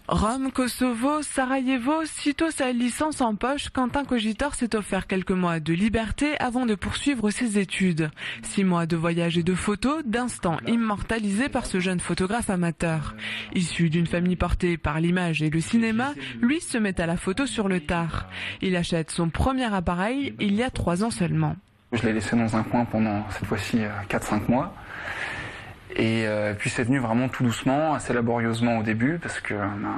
Rome, Kosovo, Sarajevo, sitôt sa licence en poche, Quentin Cogitor s'est offert quelques mois de liberté avant de poursuivre ses études. 6 mois de voyage et de photos, d'instants immortalisés par ce jeune photographe amateur. Issu d'une famille portée par l'image et le cinéma, lui se met à la photo sur le tard. Il achète son premier appareil il y a 3 ans seulement. Je l'ai laissé dans un coin pendant cette fois-ci 4-5 mois. Et puis c'est venu vraiment tout doucement, assez laborieusement au début, parce que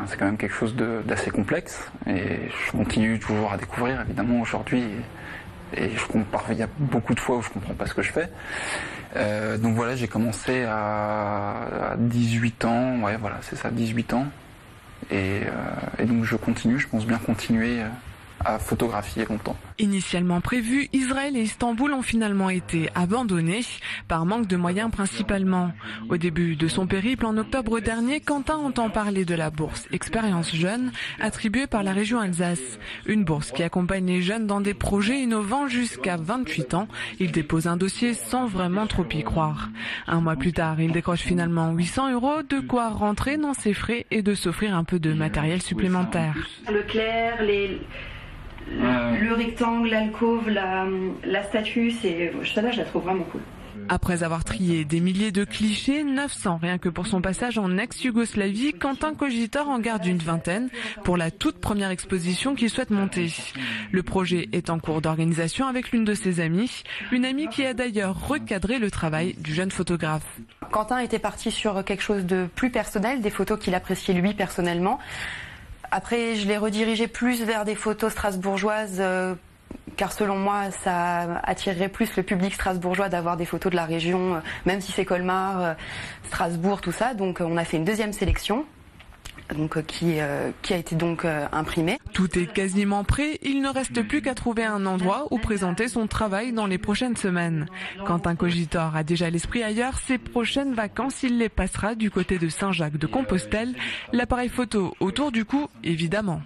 c'est quand même quelque chose d'assez complexe. Et je continue toujours à découvrir, évidemment, aujourd'hui. Et il y a beaucoup de fois où je comprends pas ce que je fais. Donc voilà, j'ai commencé à 18 ans, ouais voilà, c'est ça, 18 ans. Et donc je continue, je pense bien continuer à photographier longtemps. Initialement prévu, Israël et Istanbul ont finalement été abandonnés par manque de moyens principalement. Au début de son périple en octobre dernier, Quentin entend parler de la bourse Expérience Jeune attribuée par la région Alsace. Une bourse qui accompagne les jeunes dans des projets innovants jusqu'à 28 ans. Il dépose un dossier sans vraiment trop y croire. 1 mois plus tard, il décroche finalement 800 €, de quoi rentrer dans ses frais et de s'offrir un peu de matériel supplémentaire. Le clair, le rectangle, l'alcôve, la statue, celle-là je la trouve vraiment cool. Après avoir trié des milliers de clichés, 900 rien que pour son passage en ex-Yougoslavie, Quentin Cogitor en garde une vingtaine pour la toute première exposition qu'il souhaite monter. Le projet est en cours d'organisation avec l'une de ses amies, une amie qui a d'ailleurs recadré le travail du jeune photographe. Quentin était parti sur quelque chose de plus personnel, des photos qu'il appréciait lui personnellement. Après, je l'ai redirigé plus vers des photos strasbourgeoises, car selon moi, ça attirerait plus le public strasbourgeois d'avoir des photos de la région, même si c'est Colmar, Strasbourg, tout ça. Donc on a fait une deuxième sélection. Qui a été donc imprimée. Tout est quasiment prêt, il ne reste plus qu'à trouver un endroit où présenter son travail dans les prochaines semaines. Quentin Cogitor a déjà l'esprit ailleurs, ses prochaines vacances, il les passera du côté de Saint-Jacques de Compostelle, l'appareil photo autour du cou, évidemment.